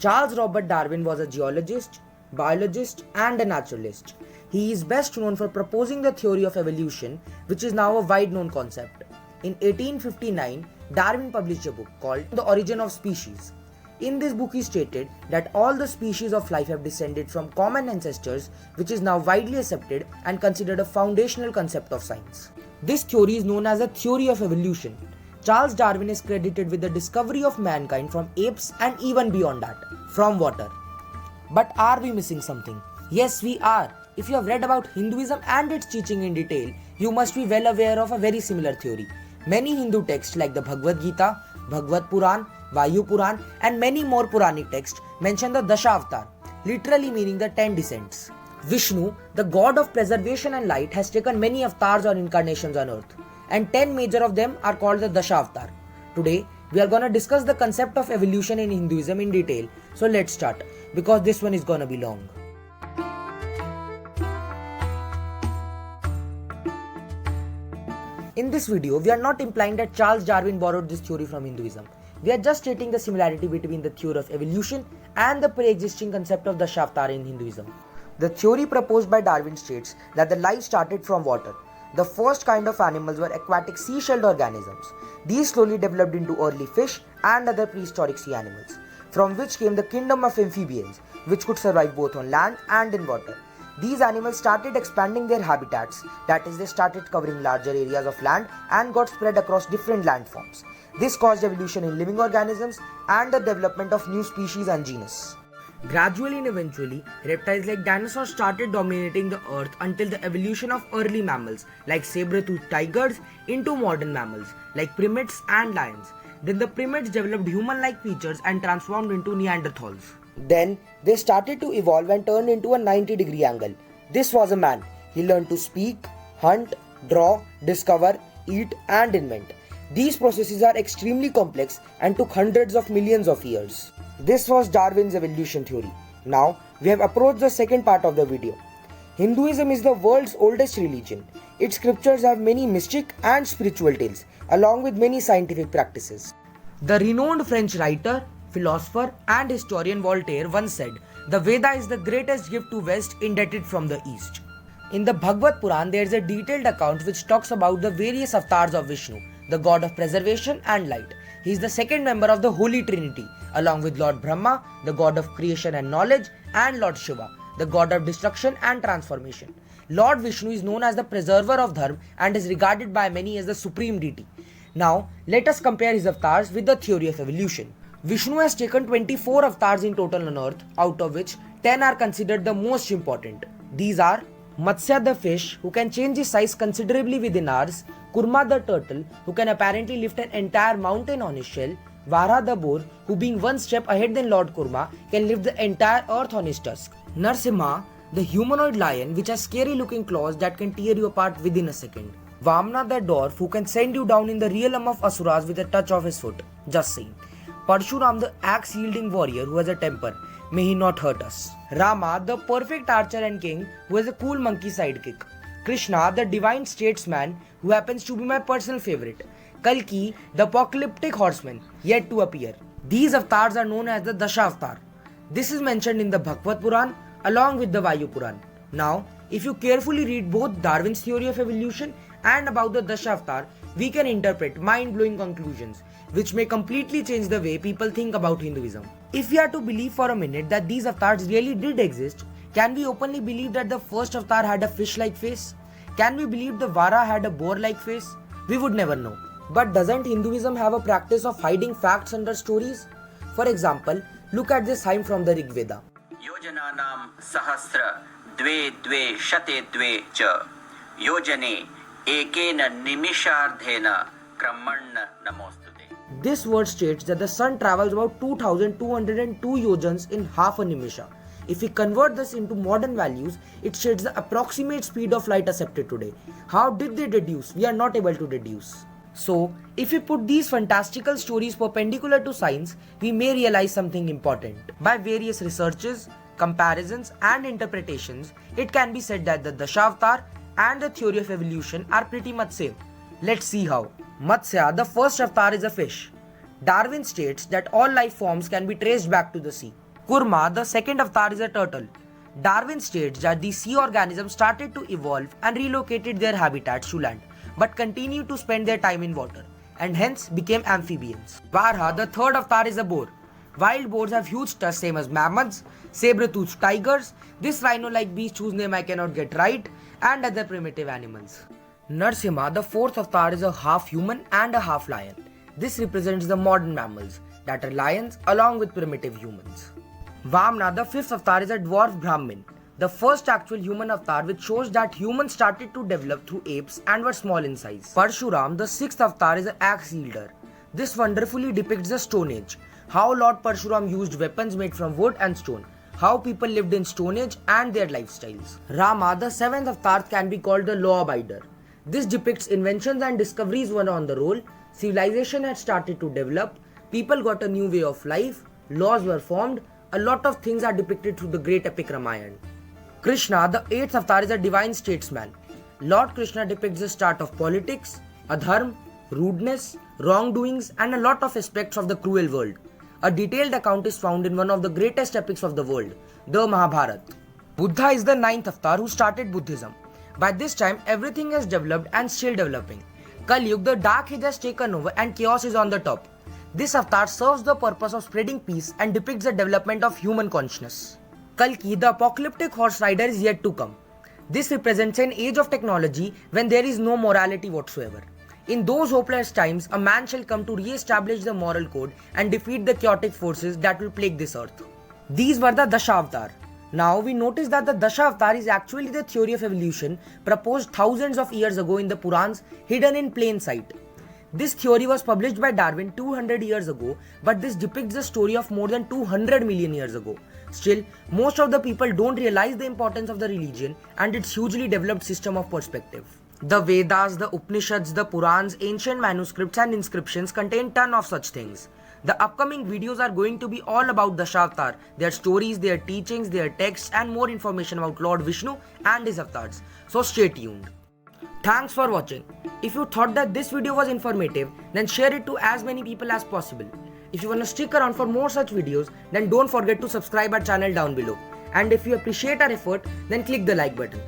Charles Robert Darwin was a geologist, biologist, and a naturalist. He is best known for proposing the theory of evolution, which is now a wide known concept. In 1859, Darwin published a book called The Origin of Species. In this book, he stated that all the species of life have descended from common ancestors, which is now widely accepted and considered a foundational concept of science. This theory is known as a theory of evolution. Charles Darwin is credited with the discovery of mankind from apes and even beyond that, from water. But are we missing something? Yes, we are. If you have read about Hinduism and its teaching in detail, you must be well aware of a very similar theory. Many Hindu texts like the Bhagavad Gita, Bhagavad Puran, Vayu Puran, and many more Puranic texts mention the Dashavatar, literally meaning the 10 descents. Vishnu, the god of preservation and light, has taken many avatars or incarnations on earth, and 10 major of them are called the Dashavatar. Today, we are gonna discuss the concept of evolution in Hinduism in detail, so let's start, because this one is gonna be long. In this video, we are not implying that Charles Darwin borrowed this theory from Hinduism. We are just stating the similarity between the theory of evolution and the pre-existing concept of Dashavatar in Hinduism. The theory proposed by Darwin states that the life started from water. The first kind of animals were aquatic sea-shelled organisms. These slowly developed into early fish and other prehistoric sea animals, from which came the kingdom of amphibians, which could survive both on land and in water. These animals started expanding their habitats, that is, they started covering larger areas of land and got spread across different landforms. This caused evolution in living organisms and the development of new species and genus. Gradually and eventually, reptiles like dinosaurs started dominating the earth until the evolution of early mammals like saber-toothed tigers into modern mammals like primates and lions. Then the primates developed human-like features and transformed into Neanderthals. Then they started to evolve and turned into a 90-degree angle. This was a man. He learned to speak, hunt, draw, discover, eat, and invent. These processes are extremely complex and took hundreds of millions of years. This was Darwin's evolution theory. Now we have approached the second part of the video. Hinduism is the world's oldest religion. Its scriptures have many mystic and spiritual tales, along with many scientific practices. The renowned French writer, philosopher, and historian Voltaire once said, "The Veda is the greatest gift to West indebted from the East." In the Bhagavad Puran, there is a detailed account which talks about the various avatars of Vishnu, the god of preservation and light. He is the second member of the Holy Trinity, along with Lord Brahma, the god of creation and knowledge, and Lord Shiva, the god of destruction and transformation. Lord Vishnu is known as the preserver of Dharma and is regarded by many as the supreme deity. Now, let us compare his avatars with the theory of evolution. Vishnu has taken 24 avatars in total on earth, out of which 10 are considered the most important. These are Matsya the fish, who can change his size considerably within hours, Kurma the turtle, who can apparently lift an entire mountain on his shell, Vara the boar, who being one step ahead than Lord Kurma, can lift the entire earth on his tusk, Narsimha, the humanoid lion which has scary looking claws that can tear you apart within a second, Vamna the dwarf, who can send you down in the realm of Asuras with a touch of his foot, just saying, Parshuram the axe-wielding warrior who has a temper, may he not hurt us, Rama the perfect archer and king who has a cool monkey sidekick, Krishna the divine statesman who happens to be my personal favorite, Kalki the apocalyptic horseman yet to appear. These avatars are known as the Dashavatar. This is mentioned in the Bhagavad Puran along with the Vayu Puran. Now, if you carefully read both Darwin's theory of evolution and about the Dashavatar, we can interpret mind-blowing conclusions which may completely change the way people think about Hinduism. If we are to believe for a minute that these avatars really did exist, can we openly believe that the first avatar had a fish-like face? Can we believe the Vara had a boar-like face? We would never know. But doesn't Hinduism have a practice of hiding facts under stories? For example, look at this hymn from the Rig Veda. Yojananam sahasra dve dve shate dve cha yojane ekena nimishardhena kramanna namostute. This word states that the sun travels about 2202 yojans in half a nimisha. If we convert this into modern values, it states the approximate speed of light accepted today. How did they deduce? We are not able to deduce. So, if we put these fantastical stories perpendicular to science, we may realize something important. By various researches, comparisons and interpretations, it can be said that the Dashavatar and the theory of evolution are pretty much same. Let's see how. Matsya, the first avatar, is a fish. Darwin states that all life forms can be traced back to the sea. Kurma, the second avatar, is a turtle. Darwin states that the sea organisms started to evolve and relocated their habitats to land, but continued to spend their time in water, and hence became amphibians. Varha, the third avatar, is a boar. Wild boars have huge tusks same as mammoths, saber-toothed tigers, this rhino-like beast whose name I cannot get right, and other primitive animals. Narsimha, the fourth avatar, is a half human and a half lion. This represents the modern mammals, that are lions along with primitive humans. Vamna, the fifth avatar, is a dwarf Brahmin, the first actual human avatar, which shows that humans started to develop through apes and were small in size. Parshuram, the sixth avatar, is an axe wielder. This wonderfully depicts the Stone Age, how Lord Parshuram used weapons made from wood and stone, how people lived in Stone Age and their lifestyles. Rama, the seventh avatar, can be called the law abider. This depicts inventions and discoveries were on the roll, civilization had started to develop, people got a new way of life, laws were formed, a lot of things are depicted through the great epic Ramayana. Krishna, the eighth avatar, is a divine statesman. Lord Krishna depicts the start of politics, adharma, rudeness, wrongdoings, and a lot of aspects of the cruel world. A detailed account is found in one of the greatest epics of the world, the Mahabharata. Buddha is the ninth avatar who started Buddhism. By this time, everything has developed and still developing. Kali Yuga, the dark age has taken over and chaos is on the top. This avatar serves the purpose of spreading peace and depicts the development of human consciousness. Kalki, the apocalyptic horse rider, is yet to come. This represents an age of technology when there is no morality whatsoever. In those hopeless times, a man shall come to re-establish the moral code and defeat the chaotic forces that will plague this earth. These were the Dashavatara. Now we notice that the Dashavatara is actually the theory of evolution proposed thousands of years ago in the Purans, hidden in plain sight. This theory was published by Darwin 200 years ago, but this depicts the story of more than 200 million years ago. Still, most of the people don't realize the importance of the religion and its hugely developed system of perspective. The Vedas, the Upanishads, the Purans, ancient manuscripts and inscriptions contain ton of such things. The upcoming videos are going to be all about Dashavatara, their stories, their teachings, their texts, and more information about Lord Vishnu and his avatars. So stay tuned. Thanks for watching. If you thought that this video was informative, then share it to as many people as possible. If you want to stick around for more such videos, then don't forget to subscribe our channel down below. And if you appreciate our effort, then click the like button.